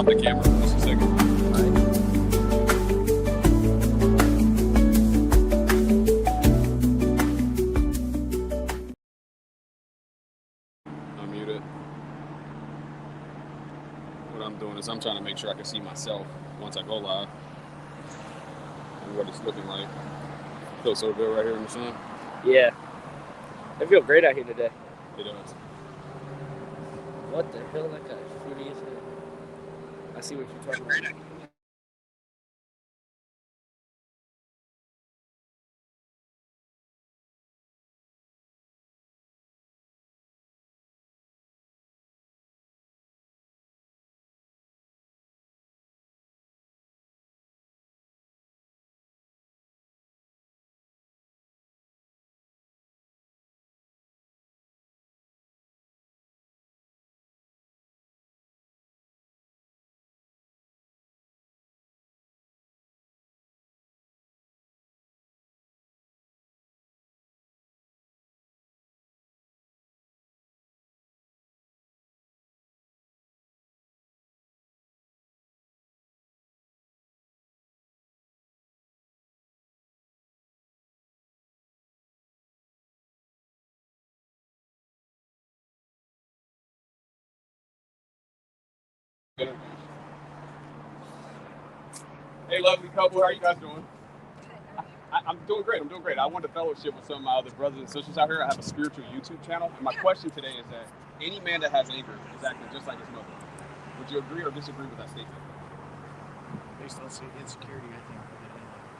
off the camera for just a second. I'll mute it. What I'm doing is I'm trying to make sure I can see myself once I go live and what it's looking like. Feels so good right here in the sun. Yeah. I feel great out here today. It does. What the hell? That guy fruity is it? I see what you're talking about. Hey, lovely couple, how are you guys doing? I'm doing great. I wanted to fellowship with some of my other brothers and sisters out here. I have a spiritual YouTube channel, and my question today is that any man that has anger is acting just like his mother. Would you agree or disagree with that statement? Based on insecurity, I think.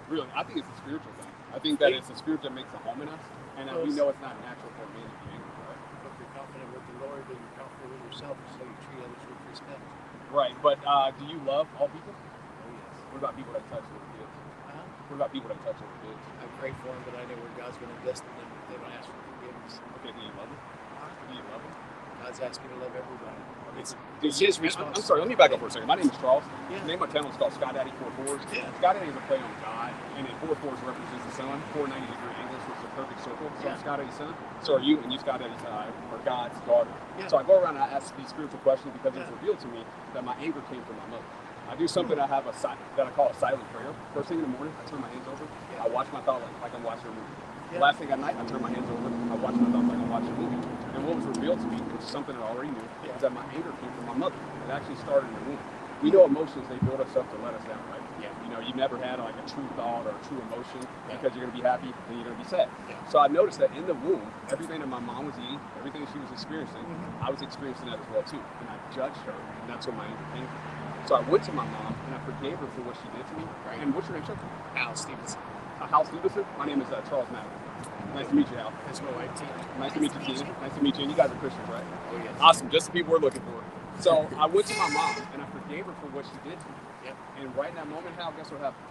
Really, I think it's a spiritual thing. I think that it's a spirit that makes a home in us, and that we know it's not natural for a man to be angry, right? If you're confident with the Lord, then you're confident with yourself, so you treat others with respect. Right, but do you love all people? Oh, yes. What about people that touch little kids? What about people that touch little kids? I pray for them, but I know where God's going to destine them if they don't ask for forgiveness. Okay, do you love them? Do you love them? God's asked me to love everybody. It's his responsibility. I'm sorry, let me back up for a second. My name is Charles. Yeah. The name of my channel is called Sky Daddy 44s. Yeah. Sky Daddy is a play on God, and then 44s represents the sun. 490-degree English, which is a perfect circle. So I'm Sky Daddy's son. So are you, and you Sky Daddy's are God's daughter. Yeah. So I go around and I ask these spiritual questions because it's revealed to me that my anger came from my mother. I do something that I call a silent prayer. First thing in the morning, I turn my hands over. I watch my thought like I'm watching a movie. The last thing at night, I turn my hands over. I watch my thoughts like I'm watching a movie. And what was revealed to me, which is something I already knew, is that my anger came from my mother. It actually started in the womb. We know emotions, they build us up to let us down, right? Yeah. You know, you never had like a true thought or a true emotion because you're going to be happy and you're going to be sad. Yeah. So I noticed that in the womb, everything that my mom was eating, everything she was experiencing, I was experiencing that as well too. And I judged her, and that's where my anger came from. So I went to my mom and I forgave her for what she did to me. Right. And what's your name, sir? Al Stevenson. Hal Stevenson. My name is Charles Madden. Nice to meet you, Hal. That's my wife, Tina. Nice to meet you, Tina. Nice to meet you. And you guys are Christians, right? Oh, yes. Awesome. Just the people we're looking for. So I went to my mom and I forgave her for what she did to me. Yep. And right in that moment, Hal, guess what happened?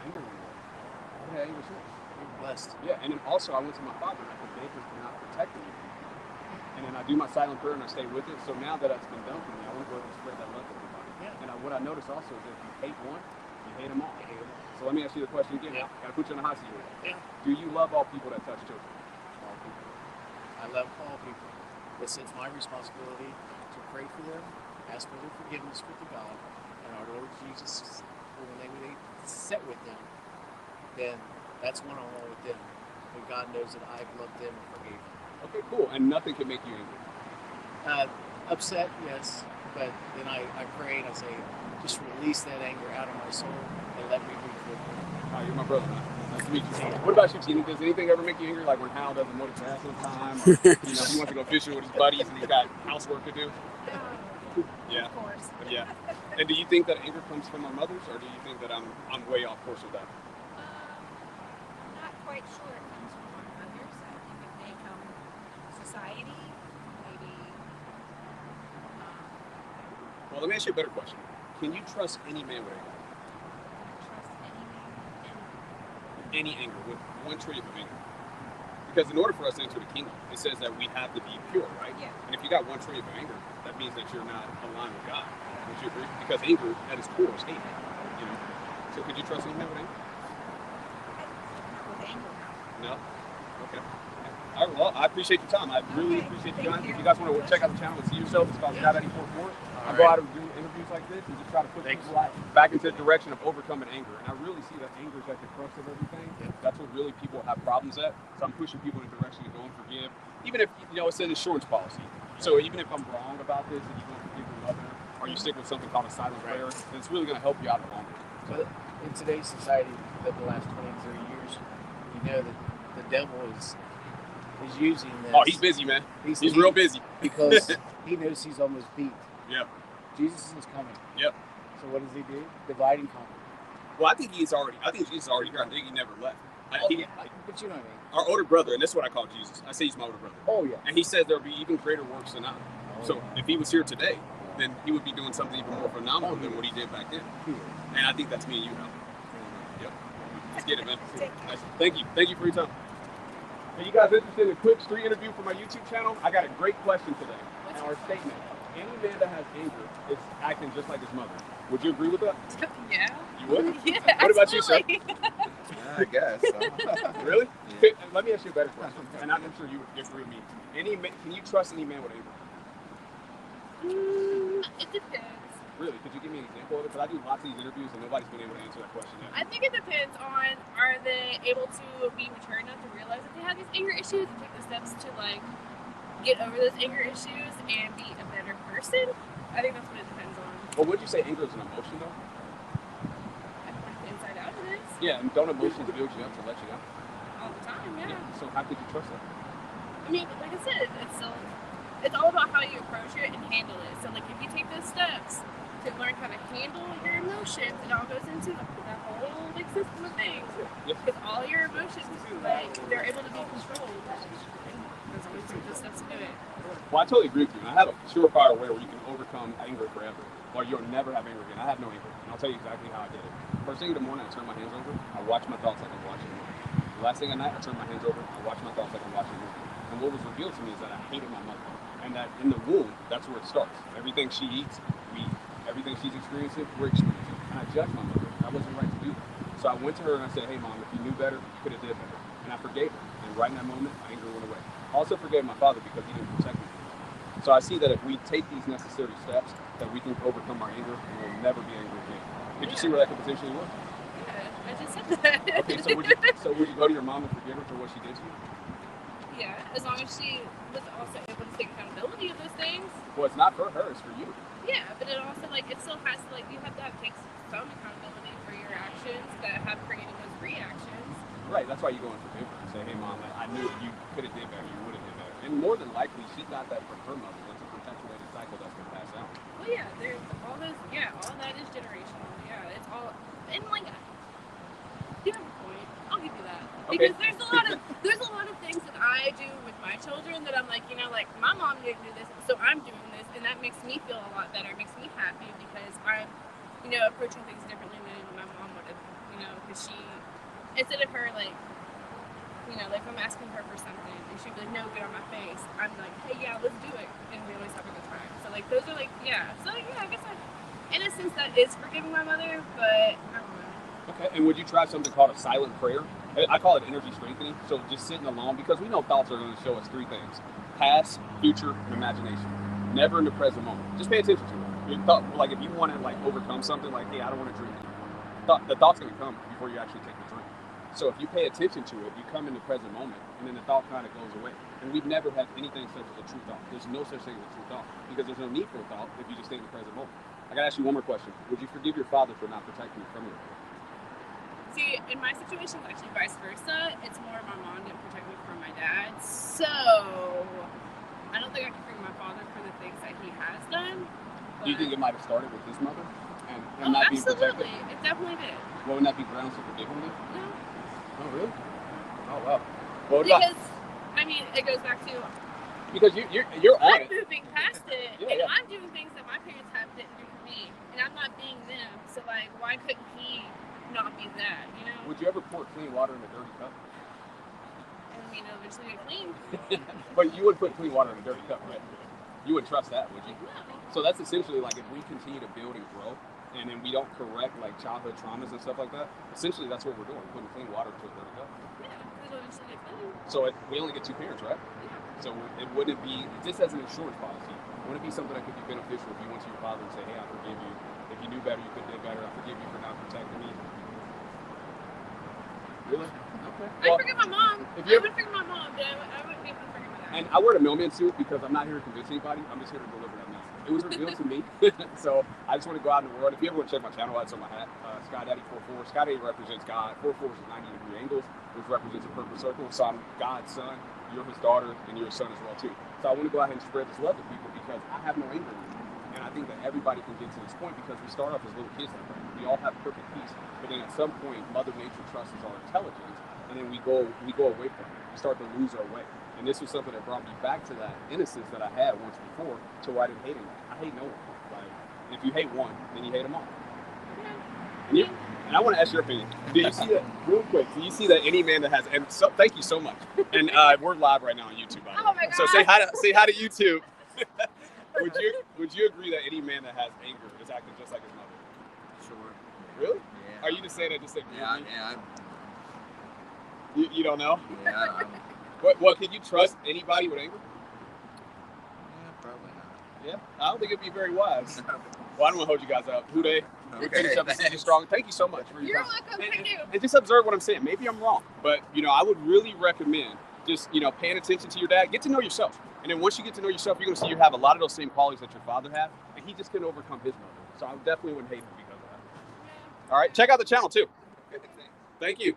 Anger went away. Okay, anger was yours. You're blessed. Yeah, and then also I went to my father and I forgave him for not protecting me. And then I do my silent prayer and I stay with it. So now that that's been done for me, I want to go ahead and spread that love to everybody. Yeah. And what I noticed also is that if you hate one, you hate them all. I hate them all. So let me ask you the question again. Yeah. Gotta put you on the hot seat here. Yeah. Do you love all people that touch children? All people. I love all people. It's my responsibility to pray for them, ask for their forgiveness with the God, and our Lord Jesus, when they sit with them, then that's one-on-one with them. And God knows that I've loved them and forgave them. Okay, cool. And nothing can make you angry. Upset, yes, but then I pray and I say, just release that anger out of my soul and let me move forward. You're my brother, man. Nice to meet you. What about you, Tina? Does anything ever make you angry? Like when Hal doesn't mow the grass on time, or he wants to go fishing with his buddies and he's got housework to do? Yeah. Of course. Yeah. And do you think that anger comes from our mothers, or do you think that I'm way off course with that? Not quite sure it comes from our mothers. I think it may come from society, maybe. Well, let me ask you a better question. Can you trust any man with anger? Trust any man. Any anger, with one trait of anger? Because in order for us to enter the kingdom, it says that we have to be pure, right? Yeah. And if you got one trait of anger, that means that you're not aligned with God. Would you agree? Because anger, at its core, is hate. You know. So could you trust any man with anger? Not with anger. No. Okay. All right, well, I appreciate your time. I really appreciate you guys. If you guys want to check out the channel and see yourself, it's called Scott 84 I go out and do interviews like this and just try to put people back into the direction of overcoming anger. And I really see that anger is at the crux of everything. That's what really people have problems at. So I'm pushing people in the direction to go and forgive. Even if, it's an insurance policy. So even if I'm wrong about this and you don't forgive your mother, or you stick with something called a silent prayer, then it's really going to help you out in the long run. So in today's society, the last 20, 30 years, you know that the devil is using this. Oh, he's busy, man. He's real busy. Because he knows he's almost beat. Yep. Jesus is coming. Yep. So what does he do? Divide and conquer. Well, I think Jesus is already here. I think he never left. But you know what I mean. Our older brother, and this is what I call Jesus. I say he's my older brother. Oh, yeah. And he says there'll be even greater works than I. Oh, so yeah. if he was here today, then he would be doing something even more phenomenal than what he did back then. And I think that's me and you now. Yep. Let's get it, man. Nice. Thank you. Thank you for your time. Are you guys interested in a quick street interview for my YouTube channel? I got a great question today. Our statement. Any man that has anger is acting just like his mother. Would you agree with that? Yeah. You would? Yeah. What about you, sir? I guess. Really? Yeah. Okay, let me ask you a better question, and I'm sure you would agree with me. Can you trust any man with anger? It depends. Really? Could you give me an example of it? Because I do lots of these interviews and nobody's been able to answer that question yet. I think it depends on, are they able to be mature enough to realize that they have these anger issues and take the steps to get over those anger issues and be a better person? I think that's what it depends on. Well, would you say anger is an emotion though? I think the inside out it is. Yeah, and don't emotions build you up to let you down? All the time, yeah. So how could you trust that? I mean, like I said, it's all about how you approach it and handle it. So if you take those steps to learn how to handle your emotions, it all goes into that whole system of things. Because all your emotions, they're able to be controlled. There's always the steps to do it. Well, I totally agree with you. And I have a surefire way where you can overcome anger forever, or you'll never have anger again. I have no anger, and I'll tell you exactly how I did it. First thing in the morning, I turn my hands over. I watch my thoughts like I'm watching a movie. The last thing at night, I turn my hands over. I watch my thoughts like I'm watching a movie. And what was revealed to me is that I hated my mother, and that in the womb, that's where it starts. Everything she eats, we eat. Everything she's experiencing, we're experiencing. And I judged my mother. I wasn't right to do that. So I went to her and I said, "Hey, Mom, if you knew better, you could have did better." And I forgave her. And right in that moment, my anger went away. I also forgave my father because he didn't protect me. So I see that if we take these necessary steps, that we can overcome our anger and we'll never be angry again. Did you see where that could potentially work? Yeah, I just said that. Okay, so would you go to your mom and forgive her for what she did to you? Yeah, as long as she was also able to take accountability of those things. Well, it's not for her, it's for you. Yeah, but it also it still has to you have to take some accountability for your actions that have created those reactions. Right, that's why you go and forgive her and say, "Hey, Mom, I knew you could have did better, you would have did better." And more than likely, she got that from her mother. That's a perpetuated cycle that's been passed down. Well, yeah, there's all those. Yeah, all that is generational. Yeah, it's all and you have a point. I'll give you that because there's a lot of things that I do with my children that I'm my mom didn't do this, so I'm doing this, and that makes me feel a lot better. It makes me happy because I'm, approaching things differently than my mom would have. Because she, instead of her if I'm asking her for something and she'd be like, "No, get on my face," I'm like, "Hey, yeah, let's do it," and we always have a good time. So those are yeah. So I guess in a sense that is forgiving my mother, but I don't know. Okay, and would you try something called a silent prayer? I call it energy strengthening. So just sitting alone, because we know thoughts are going to show us three things: past, future, and imagination. Never in the present moment. Just pay attention to it. Your thought, if you want to overcome something, hey, I don't want to drink anymore. The thought's going to come before you actually take the drink. So if you pay attention to it, you come in the present moment, and then the thought kind of goes away. And we've never had anything such as a true thought. There's no such thing as a true thought, because there's no need for a thought if you just stay in the present moment. I got to ask you one more question. Would you forgive your father for not protecting you from your father? See, in my situation, it's actually vice versa. It's more my mom didn't protect me from my dad. So, I don't think I can forgive my father for the things that he has done. Do you think it might have started with his mother? And not being absolutely. protected? It definitely did. Well, wouldn't that be grounds for forgiving me? No. Oh, really? Oh, wow. Well, Because, it goes back to... Because you're on I'm it. moving past it, and I'm doing things that my parents didn't do for me, and I'm not being them. So, why couldn't he not be that, Would you ever pour clean water in a dirty cup? It'll eventually get clean. But you would put clean water in a dirty cup, right? You would trust that, would you? No. So that's essentially if we continue to build and grow, and then we don't correct childhood traumas and stuff like that, essentially that's what we're doing, putting clean water into a dirty cup. Yeah, it'll same thing. So we only get two parents, right? Yeah. So it wouldn't be, just as an insurance policy, wouldn't it be something that could be beneficial if you went to your father and say, hey, I forgive you. If you knew better, you could have did better. I forgive you for not protecting me. Really? Okay. I forgive my mom. If I you would forgive my mom, but I wouldn't be able to forgive my dad. And I wear the mailman suit because I'm not here to convince anybody. I'm just here to deliver that message. It was revealed to me. So I just want to go out in the world. If you ever want to check my channel, it's on my hat. Sky Daddy 44. Sky Daddy represents God. 44 is a 90-degree angles, which represents a purple circle. So I'm God's son. You're his daughter, and you're his son as well, too. So I want to go out and spread this love to people because I have no anger in me. And I think that everybody can get to this point because we start off as little kids. We all have perfect peace. But then at some point, Mother Nature trusts our intelligence, and then we go away from it. We start to lose our way. And this was something that brought me back to that innocence that I had once before, to where I didn't hate anyone. I hate no one. Like, if you hate one, then you hate them all. And, and I want to ask your opinion. Do you see that, real quick, do you see that any man that has, and so, thank you so much. And we're live right now on YouTube, by the way. Oh my God. So say hi to YouTube. Would you agree that any man that has anger is acting just like his mother? Sure. Really? Yeah. Are you just saying that just to agree with me? Yeah. You don't know? Yeah. What, can you trust anybody with anger? Probably not. Yeah, I don't think it'd be very wise. Well, I don't want to hold you guys up. Who they? We Okay, finish up the season thanks. strong. Thank you so much for your You're time. welcome. Thank you. And just observe what I'm saying. Maybe I'm wrong, but I would really recommend just paying attention to your dad. Get to know yourself, and then once you get to know yourself, you're gonna see you have a lot of those same qualities that your father had, and he just couldn't overcome his mother. So I definitely wouldn't hate him because of that. All right, check out the channel too. Thank you.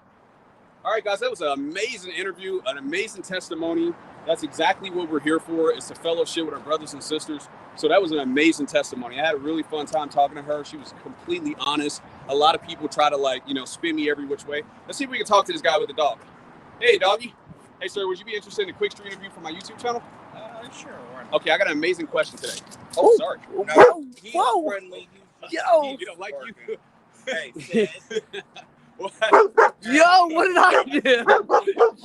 All right, guys, that was an amazing interview, an amazing testimony. That's exactly what we're here for, is to fellowship with our brothers and sisters. So that was an amazing testimony. I had a really fun time talking to her. She was completely honest. A lot of people try to spin me every which way. Let's see if we can talk to this guy with the dog. Hey, doggy. Hey, sir, would you be interested in a quick street interview for my YouTube channel? Sure. Okay, I got an amazing question today. Oh, sorry. No, he's Whoa. friendly. Yo. You don't like you? Hey, Sid. What? Yo, what did I do?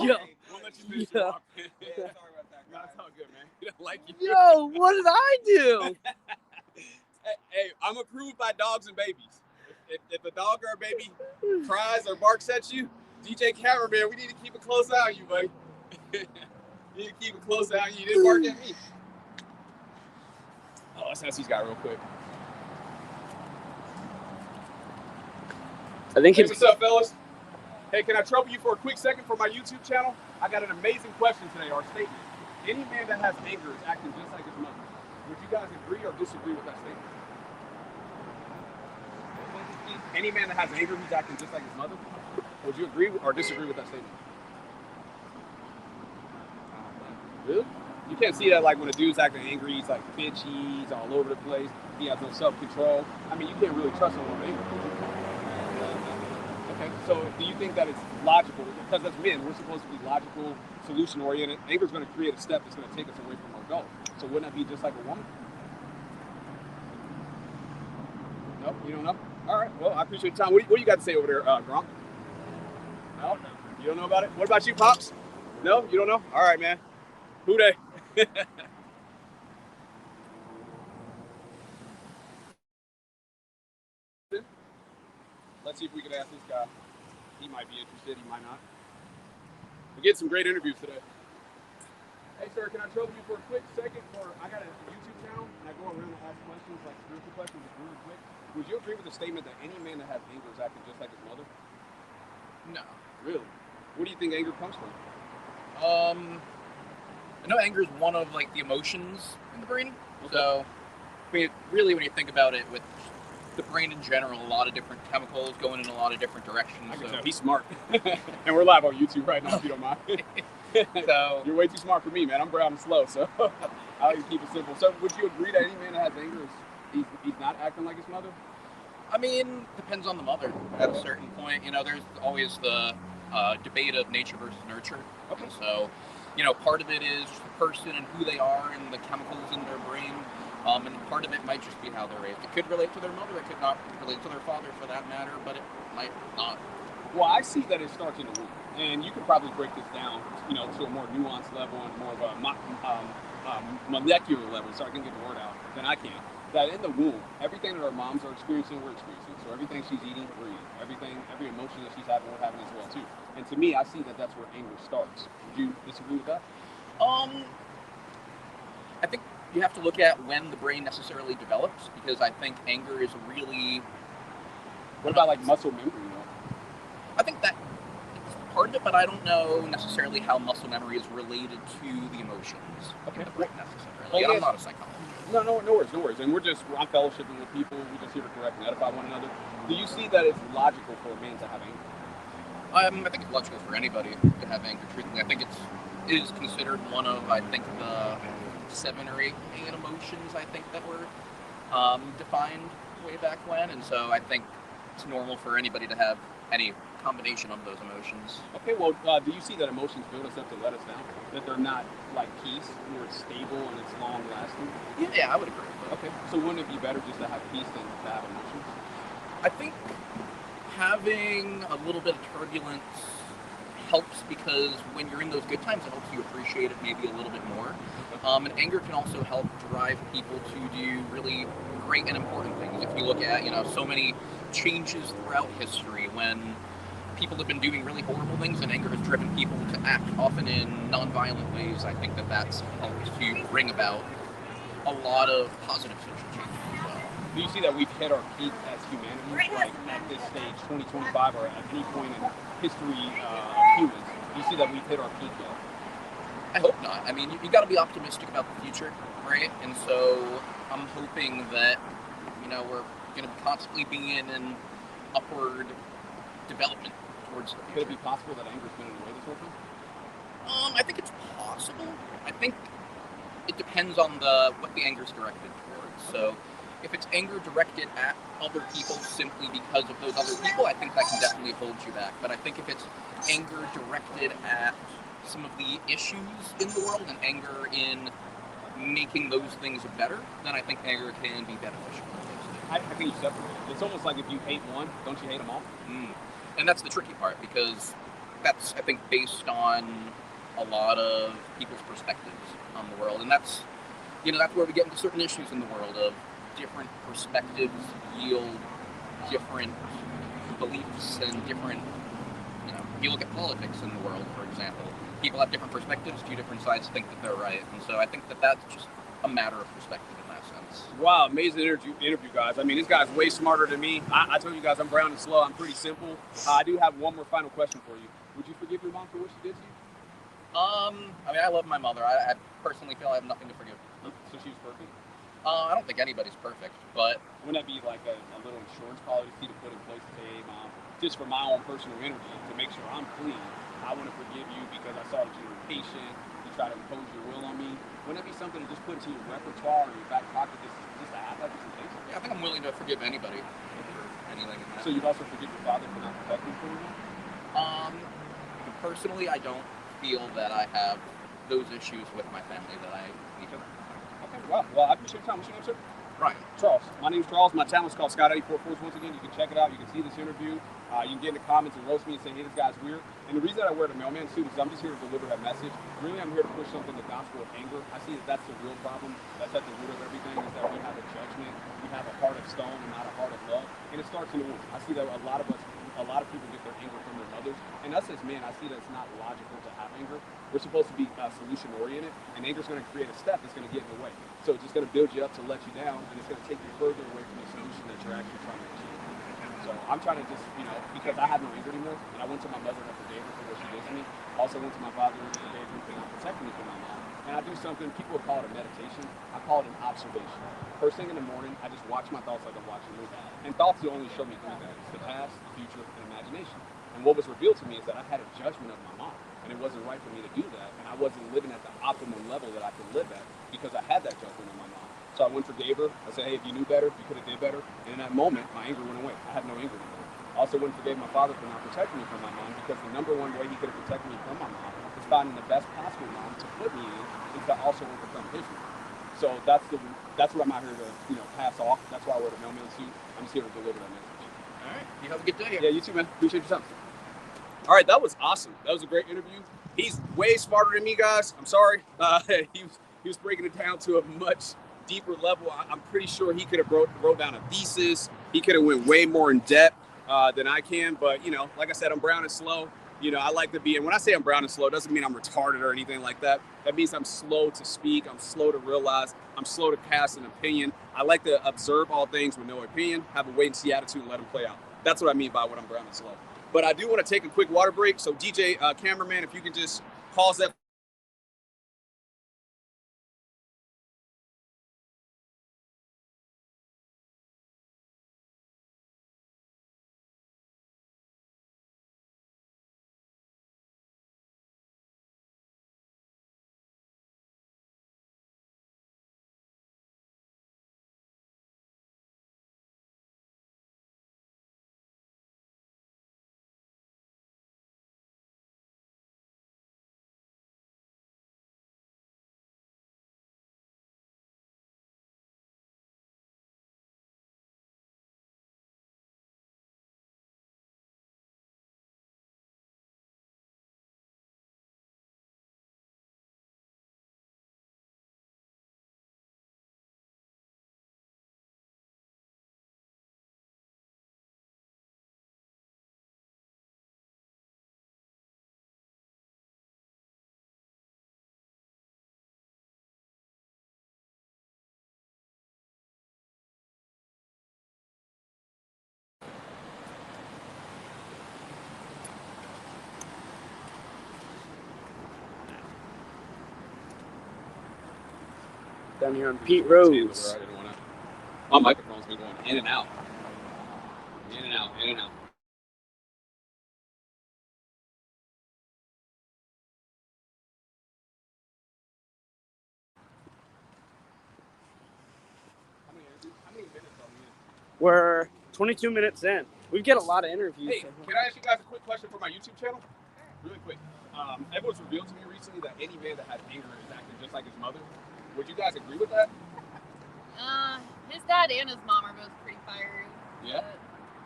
Yo. We'll let you finish Yeah. your walk. Yeah, sorry about that, No, guys. it's all good, man. You don't like you. Yo, what did I do? Hey, I'm approved by dogs and babies. If a dog or a baby cries or barks at you, DJ cameraman, we need to keep a close eye on you, buddy. You need to keep a close eye on you. You didn't bark at me. Oh, let's ask these guys real quick. I think Hey, what's up, fellas? Hey, can I trouble you for a quick second for my YouTube channel? I got an amazing question today, or statement. Any man that has anger is acting just like his mother. Would you guys agree or disagree with that statement? Any man that has anger, he's acting just like his mother. Would you agree or disagree with that statement? Really? You can't see that like when a dude's acting angry, he's like bitchy, he's all over the place, he has no self-control. I mean, you can't really trust someone with anger. Okay, so do you think that it's logical? Because as men, we're supposed to be logical, solution-oriented. Anger is going to create a step that's going to take us away from our goal. So wouldn't that be just like a woman? Nope, you don't know? All right, well, I appreciate your time. What do you got to say over there, Gronk? No? You don't know about it? What about you, Pops? No? You don't know? All right, man. Who they? Let's see if we can ask this guy. He might be interested, he might not. We get some great interviews today. Hey, sir, can I trouble you for a quick second? I got a YouTube channel, and I go around and ask questions, like spiritual questions, really quick. Would you agree with the statement that any man that has anger is acting just like his mother? No. Really? Where do you think anger comes from? I know anger is one of the emotions in the brain. Okay. So, I mean, really, when you think about it, with the brain in general, a lot of different chemicals going in a lot of different directions. I can So, tell he's smart. And we're live on YouTube right now, if you don't mind. so You're way too smart for me, man. I'm brown and slow, so I like to keep it simple. So would you agree that any man that has anger is he's not acting like his mother? I mean, depends on the mother at a certain point. There's always the debate of nature versus nurture. Okay. So, part of it is the person and who they are and the chemicals in their brain. And part of it might just be how they're raised. It could relate to their mother. It could not relate to their father for that matter, but it might not. Well, I see that it starts in the womb. And you could probably break this down, to a more nuanced level and more of a molecular level, so I can get the word out, than I can. that in the womb, everything that our moms are experiencing, we're experiencing. So everything she's eating, we're eating. Every emotion that she's having, we're having as well too. And to me, I see that that's where anger starts. Would you disagree with that? I think you have to look at when the brain necessarily develops, because I think anger is really. What about like muscle memory? You know? I think that is part of it, but I don't know necessarily how muscle memory is related to the emotions. Okay. The brain necessarily. Well, And I'm yes. not a psychologist. No worries. And I'm fellowshipping with people. We're just here to correct and edify one another. Do you see that it's logical for a man to have anger? I think it's logical for anybody to have anger. Truthfully, I think it is considered one of, I think, the 7 or 8 main emotions, I think, that were defined way back when. And so I think it's normal for anybody to have any combination of those emotions. Okay, well, do you see that emotions build us up to let us down? That they're not like peace, where it's stable and it's long lasting? Yeah, I would agree with that. Okay, so wouldn't it be better just to have peace than to have emotions? I think having a little bit of turbulence helps, because when you're in those good times, it helps you appreciate it maybe a little bit more. And anger can also help drive people to do really great and important things. If you look at, so many changes throughout history when people have been doing really horrible things, and anger has driven people to act often in non-violent ways, I think that that's helped to bring about a lot of positive social change as well. Do you see that we've hit our peak as humanity, like at this stage, 2025, or at any point in history of humans? Do you see that we've hit our peak yet? I hope not. I mean, you got to be optimistic about the future, right? And so I'm hoping that, we're going to constantly be in an upward development towards the future. Could it be possible that anger's been in the way this whole time? I think it's possible. I think it depends on what the anger's directed towards. So if it's anger directed at other people simply because of those other people, I think that can definitely hold you back. But I think if it's anger directed at some of the issues in the world and anger in making those things better, then I think anger can be beneficial. I think you separate it. It's almost like if you hate one, don't you hate them all? And that's the tricky part, because that's, I think, based on a lot of people's perspectives on the world. And that's where we get into certain issues in the world of different perspectives yield different beliefs and different, you look at politics in the world, for example. People have different perspectives, 2 different sides think that they're right. And so I think that that's just a matter of perspective in that sense. Wow, amazing interview, guys. I mean, this guy's way smarter than me. I told you guys I'm brown and slow. I'm pretty simple. I do have one more final question for you. Would you forgive your mom for what she did to you? I love my mother. I personally feel I have nothing to forgive. So she was perfect? I don't think anybody's perfect, but wouldn't that be like a little insurance policy to put in place to say, hey, Mom, just for my own personal energy, to make sure I'm clean, I want to forgive you because I saw that you were patient, you try to impose your will on me. Wouldn't that be something to just put into your repertoire or your back pocket just to have that just in case? Yeah, I think I'm willing to forgive anybody for anything in that. So you'd also forgive your father for not protecting you? Personally, I don't feel that I have those issues with my family that I need to. Okay, wow. Well, I appreciate your time. What's your name, sir? Ryan. Charles. My name's Charles. My channel is called Scott844. Once again, you can check it out. You can see this interview. You can get in the comments and roast me and say, hey, this guy's weird. And the reason I wear the mailman suit is I'm just here to deliver that message. Really, I'm here to push something, the gospel of anger. I see that that's the real problem. That's at the root of everything, is that we have a judgment. We have a heart of stone and not a heart of love. And it starts in the womb. I see that a lot of people get their anger from their mothers. And us as men, I see that it's not logical to have anger. We're supposed to be solution-oriented, and anger's going to create a step that's going to get in the way. So it's just going to build you up to let you down, and it's going to take you further away from the solution that you're actually trying to achieve. So I'm trying to just, because I have no anger anymore, and I went to my mother and I forgave her for what she did to me. Also went to my father and forgave him for not protecting me from my mom. And I do something, people would call it a meditation. I call it an observation. First thing in the morning, I just watch my thoughts like I'm watching a movie. And thoughts will only show me 3 things: the past, the future, and imagination. And what was revealed to me is that I had a judgment of my mom, and it wasn't right for me to do that. And I wasn't living at the optimum level that I could live at because I had that judgment of my mom. So I went and forgave her. I said, hey, if you knew better, you could have did better. And in that moment, my anger went away. I had no anger anymore. I also went and forgave my father for not protecting me from my mom, because the number one way he could have protected me from my mom is finding the best possible mom to put me in, and to also overcome his mom. So that's what I'm out here to pass off. That's why I wear the mailman suit. I'm just here to deliver that message. All right. You have a good day. Yeah, you too, man. Appreciate your time. All right, that was awesome. That was a great interview. He's way smarter than me, guys. I'm sorry. He was breaking it down to a much deeper level. I'm pretty sure he could have wrote down a thesis. He could have went way more in depth than I can. But, you know, like I said, I'm brown and slow. You know, I like to be, and when I say I'm brown and slow, it doesn't mean I'm retarded or anything like that. That means I'm slow to speak. I'm slow to realize. I'm slow to cast an opinion. I like to observe all things with no opinion, have a wait and see attitude, and let them play out. That's what I mean by what I'm brown and slow. But I do want to take a quick water break. So DJ, cameraman, if you can just pause that. Down here on Pete Rose. My microphone's been going in and out. In and out, in and out. How many minutes are we in? We're 22 minutes in. We get a lot of interviews. Hey, can I ask you guys a quick question for my YouTube channel? Really quick. It was revealed to me recently that any man that has anger is acting just like his mother. Would you guys agree with that? His dad and his mom are both pretty fiery. Yeah.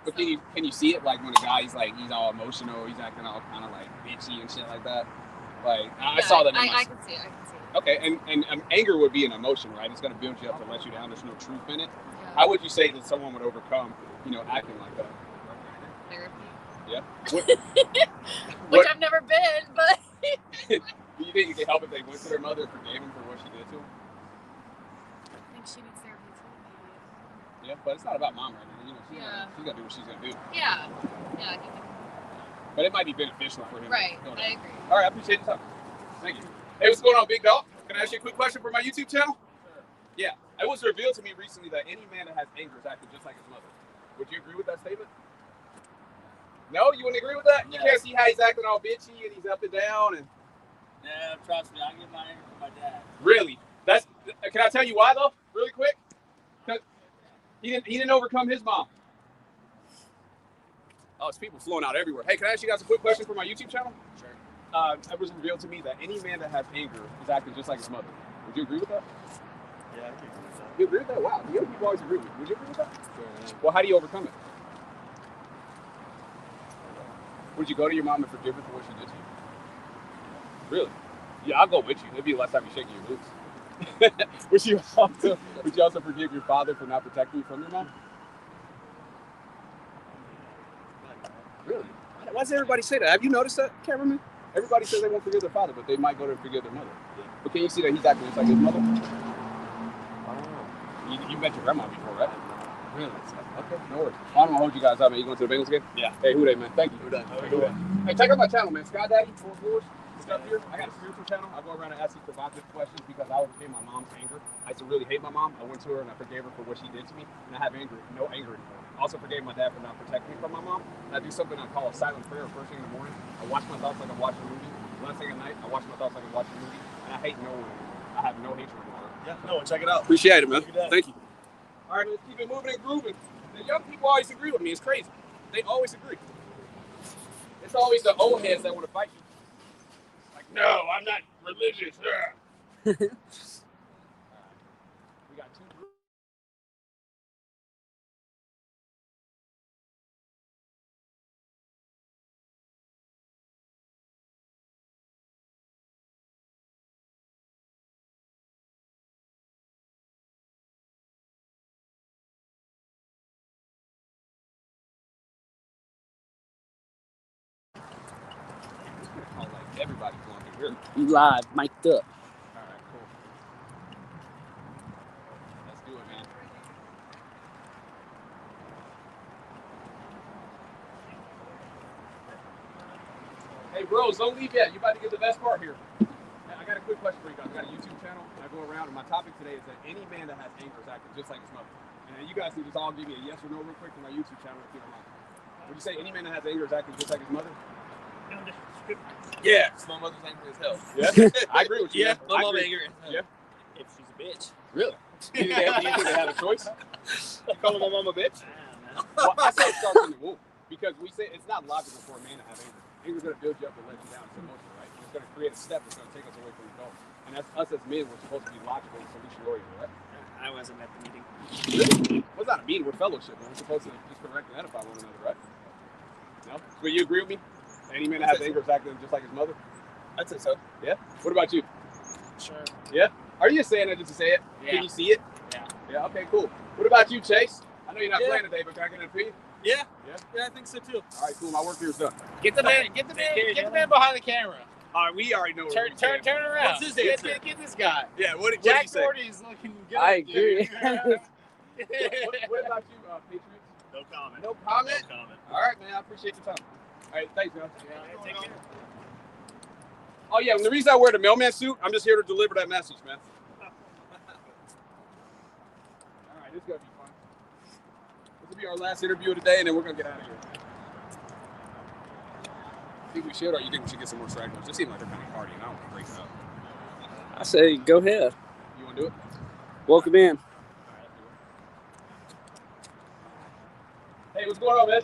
But can you see it like when a guy he's all emotional, he's acting all kind of like bitchy and shit like that? Like I saw that. I can see it. Okay, and anger would be an emotion, right? It's going to build you up to let you down. There's no truth in it. Yeah. How would you say that someone would overcome, acting like that? Therapy. Yeah. Which I've never been, but. Do you think it could help if they went to their mother and forgave him for what she did to him? I think she needs therapy too, maybe. Yeah, but it's not about mom right now. She's got to do what she's going to do. Yeah. Yeah. But it might be beneficial for him. Right. I agree. All right, I appreciate the time. Thank you. Hey, what's going on, big dog? Can I ask you a quick question for my YouTube channel? Sure. Yeah. It was revealed to me recently that any man that has anger is acting just like his mother. Would you agree with that statement? No? You wouldn't agree with that? You can't see how he's acting all bitchy and he's up and down and... Yeah, trust me, I get my anger from my dad. Really? Can I tell you why, though? Really quick? He didn't overcome his mom. Oh, it's people flowing out everywhere. Hey, can I ask you guys a quick question for my YouTube channel? Sure. It was revealed to me that any man that has anger is acting just like his mother. Would you agree with that? Yeah, I can agree with that. You agree with that? Wow. The other people always agree with me. Would you agree with that? Sure. Well, how do you overcome it? Would you go to your mom and forgive her for what she did to you? Really? Yeah, I'll go with you. It'd be the last time you're shaking your boots. Would you also forgive your father for not protecting you from your mom? Really? Why does everybody say that? Have you noticed that, cameraman? Everybody says they won't forgive their father, but they might go to forgive their mother. Yeah. But can you see that he's acting just like his mother? I don't know. You met your grandma before, right? Really? Okay, no worries. I don't want to hold you guys up, man. You going to the Bengals game? Yeah. Hey, who they, man? Thank you. Who they? Hey, check out my channel, man. Sky Daddy, 4 Floors. Up here. I got a spiritual channel. I go around and ask these provocative questions because I overcame my mom's anger. I used to really hate my mom. I went to her and I forgave her for what she did to me, and I have no anger anymore. I also forgave my dad for not protecting me from my mom. And I do something I call a silent prayer first thing in the morning. I watch my thoughts like I'm watching a movie. Last thing at night, I watch my thoughts like I'm watching a movie, and I hate no one anymore. I have no hatred anymore. Yeah, no, check it out. Appreciate it, man. Thank you. All right, let's keep it moving and grooving. The young people always agree with me. It's crazy. They always agree. It's always the old heads that want to fight me. Like, no, I'm not religious. We got 2 Good. You live, mic'd up. All right, cool. Let's do it, man. Hey, bros, don't leave yet. You about to get the best part here. I got a quick question for you guys. I got a YouTube channel, and I go around, and my topic today is that any man that has anger is acting just like his mother. And you guys can just all give me a yes or no real quick to my YouTube channel if you don't mind. Would you say any man that has anger is acting just like his mother? Yeah, my mother's angry as hell. Yeah, I agree with you. Yeah, man. my I mom agree. angry. Yeah. If she's a bitch. Really? Do you think they have a choice? You calling my mom a bitch? Well, I say it starts in the womb because we say it's not logical for a man to have anger. Anger's going to build you up and let you down. It's emotional, right? It's going to create a step that's going to take us away from the goal. And that's us as men. We're supposed to be logical and solution oriented, right? I wasn't at the meeting. Well, it's not a meeting. We're fellowship. We're supposed to just correct and edify one another, right? No? So you agree with me? Any man that has anger is acting just like his mother? I'd say so. Yeah? What about you? Sure. Yeah? Are you just saying that just to say it? Yeah. Can you see it? Yeah. Yeah, okay, cool. What about you, Chase? I know you're not Yeah. playing today, but can I get an opinion? Yeah. Yeah? Yeah, I think so too. All right, cool. My work here is done. Get the man behind the camera. All right, we already know. Turn around. What's his answer? Get this guy. Yeah, what did Jack you say? Doherty's looking good. I agree. What about you, Patriots? No comment. No comment? No comment. All right, man. I appreciate your time. All right, thanks, man. Yeah, take care. Oh, yeah, and the reason I wear the mailman suit, I'm just here to deliver that message, man. All right, this is going to be fun. This will be our last interview of the day, and then we're going to get out of here. Think we should, or you think we should get some more stragglers? They seem like they're kind of partying. I don't want to break it up. I say go ahead. You want to do it? Welcome in. Hey, what's going on, man?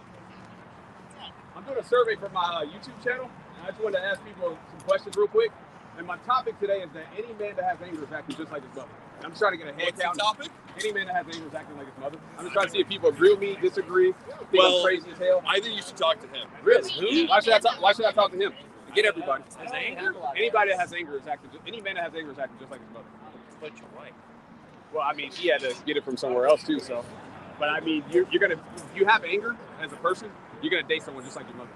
I'm doing a survey for my YouTube channel, and I just wanted to ask people some questions real quick. And my topic today is that any man that has anger is acting just like his mother. And I'm just trying to get a head What's count. the topic? Any man that has anger is acting like his mother. I'm just trying to see if people agree with me, disagree, think Well, I'm crazy as hell. I think you should talk to him. Really? Why should I talk to him? To get everybody. His anger? Anybody that has anger is acting. Any man that has anger is acting just like his mother. But your wife. Well, I mean, she had to get it from somewhere else too. So, but I mean, you're gonna, if you have anger as a person, you're gonna date someone just like your mother,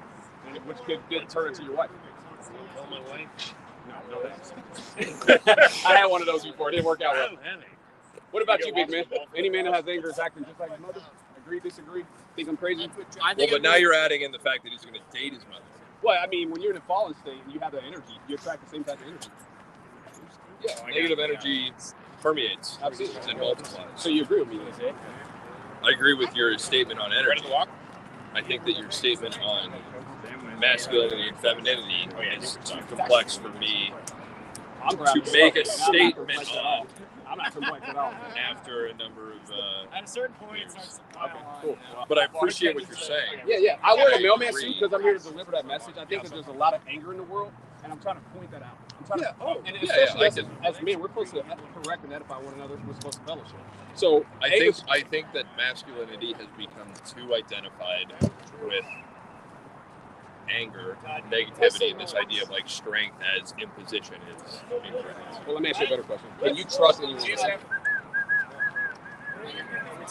which could turn into your wife. Tell my wife. No, thanks. I had one of those before. It didn't work out well. What about you, big man? Any man that has anger is acting just like his mother? Agree, disagree? Think I'm crazy? Well, but now you're adding in the fact that he's going to date his mother. Well, I mean, when you're in a fallen state and you have that energy, you attract the same type of energy. Yeah, negative energy permeates Absolutely. and multiplies. So you agree with me, then? I agree with your statement on Ready energy. to walk? I think that your statement on masculinity and femininity is too complex for me I'm to make a statement on I'm not complex at all. after a number of. At a certain point, it starts to pile Okay, on. cool. But I appreciate what you're saying. Yeah. I wear the mailman suit because I'm here to deliver that message. I think that there's a lot of anger in the world, and I'm trying to point that out. I'm trying to, and especially as men, we're supposed to correct and edify one another. We're supposed to fellowship. So I think that masculinity has become too identified with anger, negativity, and this idea of like strength as imposition is incorrect. Well, let me ask you a better question. Can you trust anyone?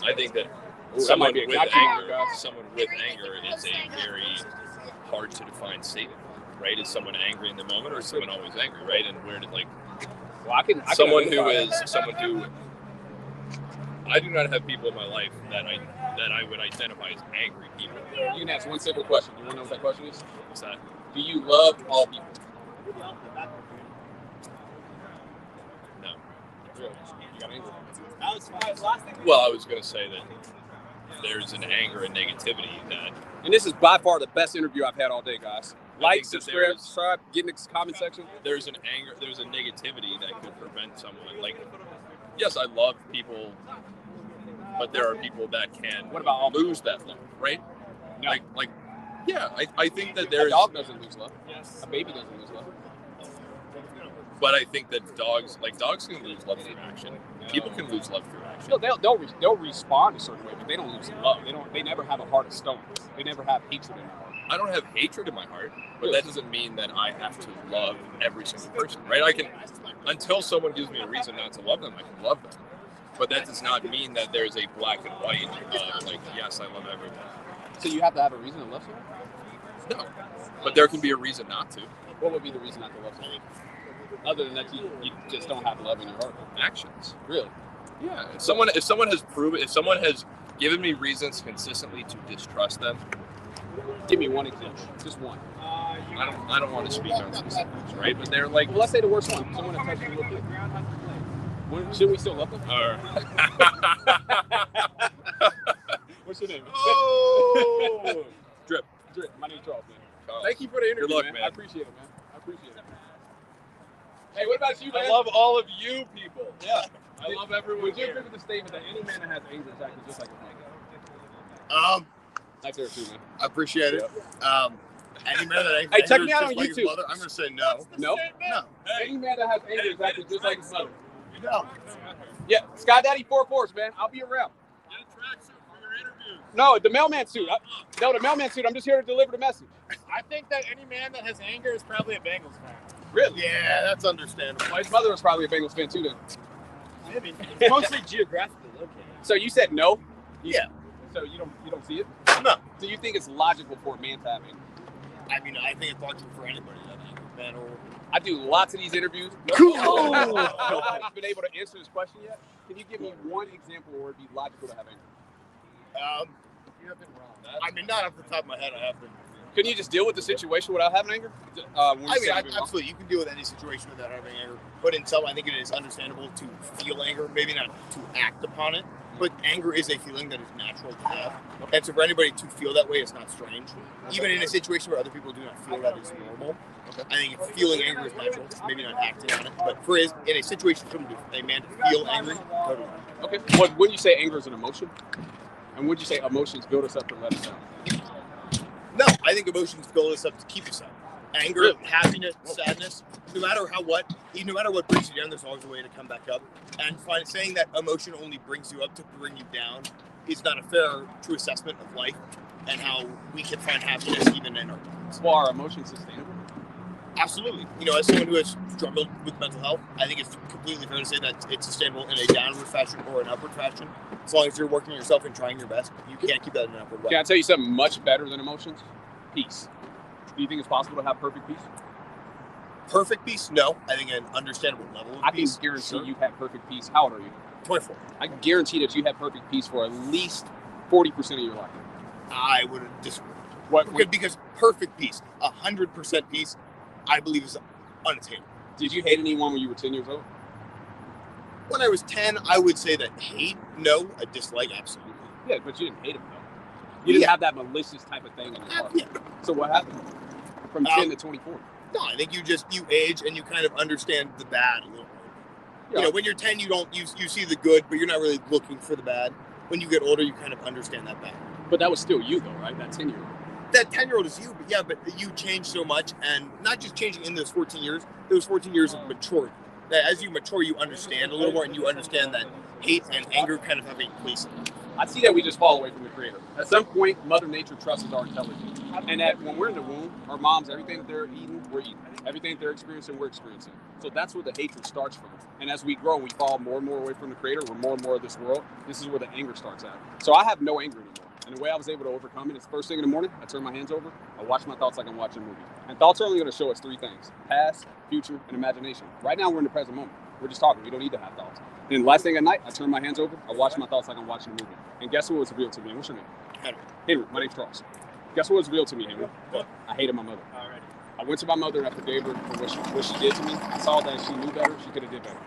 I think that Ooh, that someone might be a with gotcha, anger, guys. someone with anger is a very hard to define statement, right? Is someone angry in the moment, or is someone always angry, right? And where did like Well, I can someone who identify is someone who I do not have people in my life that I would identify as angry people. You can ask one simple question. You want to know what that question is? What's that? Do you love all people? No. You got anger. Well, I was going to say that there's an anger and negativity that And this is by far the best interview I've had all day, guys. Like, think that there's- subscribe, get in the comment section. there's an anger, there's a negativity that could prevent someone. Like, yes, I love people, but there are people that can What about all lose that love, right? No. Like, yeah, I think that A there's, dog doesn't lose love. Yes. A baby doesn't lose love. but I think that dogs can lose love through action. People can lose love through action. No, they'll respond a certain way, but they don't lose love. They never have a heart of stone. They never have hatred in their heart. I don't have hatred in my heart, but that doesn't mean that I have to love every single person, right? I can, until someone gives me a reason not to love them, I can love them. But that does not mean that there's a black and white, like, yes, I love everyone. So you have to have a reason to love someone? No. But there can be a reason not to. What would be the reason not to love someone? Other than that, you just don't have love in your heart. Actions. Really? Yeah. If someone has given me reasons consistently to distrust them, Give me one example. Just one. I don't want to speak on specifics, right? But they're like, Well, let's say the worst one. Someone that touched you real quick. Shouldn't we still love them? What's your name? oh, Drip. My name's Charles, man. Charles. Thank you for the interview, Good luck, man. man. I appreciate it, man. I appreciate it. Hey, what about you, man? I love all of you people. Yeah. I love everyone Would you here. agree with the statement that any man that has anger is acting just like a man? Nice hair too, man. I appreciate it. Any man that Hey, check me angers out just on like his YouTube. mother, I'm gonna say no. No? No. Any man that has anger is acting just like his mother. No. Yeah, Sky Daddy 4-4s, man. I'll be around. No, the mailman suit. No, the mailman suit. I'm just here to deliver the message. I think that any man that has anger is probably a Bengals fan. Really? Yeah, that's understandable. Well, his mother was probably a Bengals fan too, then. I mean, it's mostly geographically located. So you said no? Yeah. So you don't see it? No. So you think it's logical for a man to have anger? I mean, I think it's logical for anybody to have anger, man or I do lots of these interviews. Cool. Nobody's been able to answer this question yet. Can you give me one example where it'd be logical to have anger? You have been wrong. I mean, not off the top of my head, I have been. Couldn't you just deal with the situation without having anger? Absolutely, you can deal with any situation without having anger. But in some, I think it is understandable to feel anger, maybe not to act upon it. But anger is a feeling that is natural to have. And so for anybody to feel that way, it's not strange. Even in a situation where other people do not feel that is normal. I think feeling anger is natural, maybe not acting on it. But in a situation for a man to feel angry, totally. Okay. But when you say anger is an emotion, and would you say emotions build us up to let us down? No, I think emotions build us up to keep us up. Anger, happiness, sadness, no matter what brings you down, there's always a way to come back up. And saying that emotion only brings you up to bring you down is not a fair, true assessment of life and how we can find happiness even in our lives. Well, are emotions sustainable? Absolutely. As someone who has struggled with mental health, I think it's completely fair to say that it's sustainable in a downward fashion or an upward fashion. As long as you're working on yourself and trying your best, you can't keep that in an upward way. Can I tell you something much better than emotions? Peace. Do you think it's possible to have perfect peace? Perfect peace? No. I think an understandable level of peace. I can guarantee you've had perfect peace. How old are you? 24. I can guarantee that you had perfect peace for at least 40% of your life. I would disagree. What? Because perfect peace, 100% peace, I believe is unattainable. Did you hate anyone when you were 10 years old? When I was 10, I would say that hate, no. A dislike, absolutely. Yeah, but you didn't hate him, though. You didn't have that malicious type of thing in your heart. Yeah. So what happened from 10 to 24? No, I think you age and you kind of understand the bad a little bit. Yeah. When you're 10, you see the good, but you're not really looking for the bad. When you get older, you kind of understand that bad. But that was still you, though, right? That 10-year-old. That 10-year-old is you, but you change so much, and not just changing in those 14 years, those 14 years of maturity. That as you mature, you understand a little more, and you understand that hate and anger kind of have a place in it. I see that we just fall away from the Creator. At some point, Mother Nature trusts our intelligence. And that when we're in the womb, our moms, everything that they're eating, we're eating. Everything that they're experiencing, we're experiencing. So that's where the hatred starts from. And as we grow and we fall more and more away from the Creator, we're more and more of this world, this is where the anger starts at. So I have no anger anymore. And the way I was able to overcome it is first thing in the morning, I turn my hands over, I watch my thoughts like I'm watching a movie. And thoughts are only going to show us three things: past, future, and imagination. Right now, we're in the present moment. We're just talking. We don't need to have thoughts. And the last thing at night, I turn my hands over, I watch my thoughts like I'm watching a movie. And guess what was revealed to me? And what's your name? Henry. My name's Charles. Guess what was revealed to me, Henry? What? I hated my mother. Alrighty. I went to my mother and I forgave her for what she did to me. I saw that she knew better. She could have did better.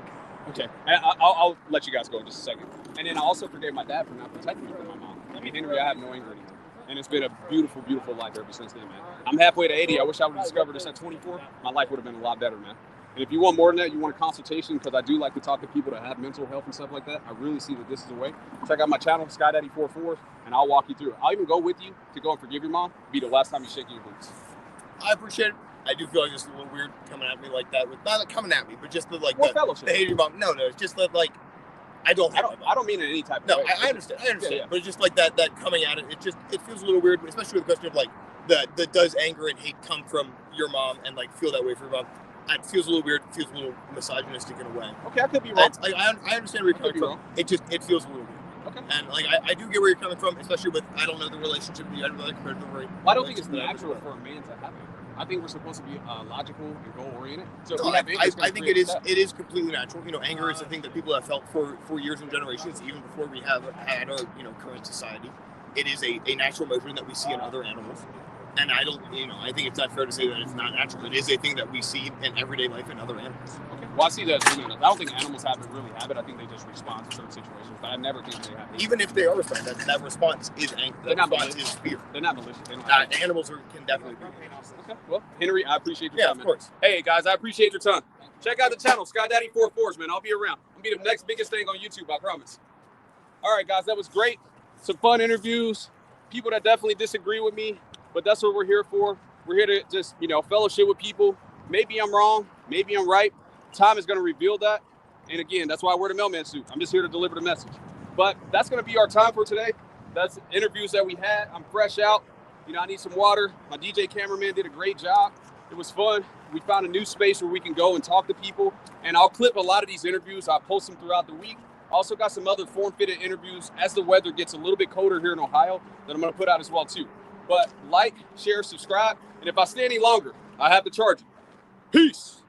Okay. And I'll let you guys go in just a second. And then I also forgave my dad for not protecting me from my mom. I mean, Henry, I have no anger anymore. And it's been a beautiful, beautiful life ever since then, man. I'm halfway to 80. I wish I would have discovered this at 24. My life would have been a lot better, man. And if you want more than that, you want a consultation, because I do like to talk to people that have mental health and stuff like that. I really see that this is a way. Check out my channel, SkyDaddy44, and I'll walk you through it. I'll even go with you to go and forgive your mom. It'll be the last time you shake your boots. I appreciate it. I do feel like it's a little weird coming at me like that. Not like coming at me, but just the fellowship. The hate your mom. No, it's just that I don't mean it in any type of no, way. I understand. Yeah. But it's just like that coming at it, it feels a little weird, especially with the question of the does anger and hate come from your mom and feel that way for your mom. It feels a little weird. It feels a little misogynistic in a way. Okay, I could be wrong. I understand where you're coming from. It feels a little weird. Okay. And I do get where you're coming from, especially with I don't know the relationship you had with compared to the Well, I don't think it's natural for a man to have anger. I think we're supposed to be logical and goal oriented. So if No, we have anger, it's gonna I think create it is upset. it is completely natural. Anger is a thing that people have felt for years and generations, even before we have had our current society. It is a natural emotion that we see in other animals, and I don't I think it's not fair to say that it's not natural. It is a thing that we see in everyday life in other animals. Okay. Well, I see that as human enough. I don't think animals really have it. I think they just respond to certain situations, but I never think they have it. Even if they are responding, that response is anger. They're That not response is fear. They're not malicious. They don't have it. Animals can definitely be. Okay. Well, Henry, I appreciate your Yeah, time, of man. course. Hey, guys, I appreciate your time. Check out the channel, Sky Daddy 44s, man. I'll be around. I'll be the next biggest thing on YouTube, I promise. All right, guys, that was great. Some fun interviews. People that definitely disagree with me, but that's what we're here for. We're here to just, fellowship with people. Maybe I'm wrong. Maybe I'm right. Time is going to reveal that. And again, that's why I wear the mailman suit. I'm just here to deliver the message. But that's going to be our time for today. That's interviews that we had. I'm fresh out. I need some water. My DJ cameraman did a great job. It was fun. We found a new space where we can go and talk to people. And I'll clip a lot of these interviews. I'll post them throughout the week. Also got some other form-fitted interviews as the weather gets a little bit colder here in Ohio that I'm going to put out as well, too. But like, share, subscribe. And if I stay any longer, I have to charge you. Peace.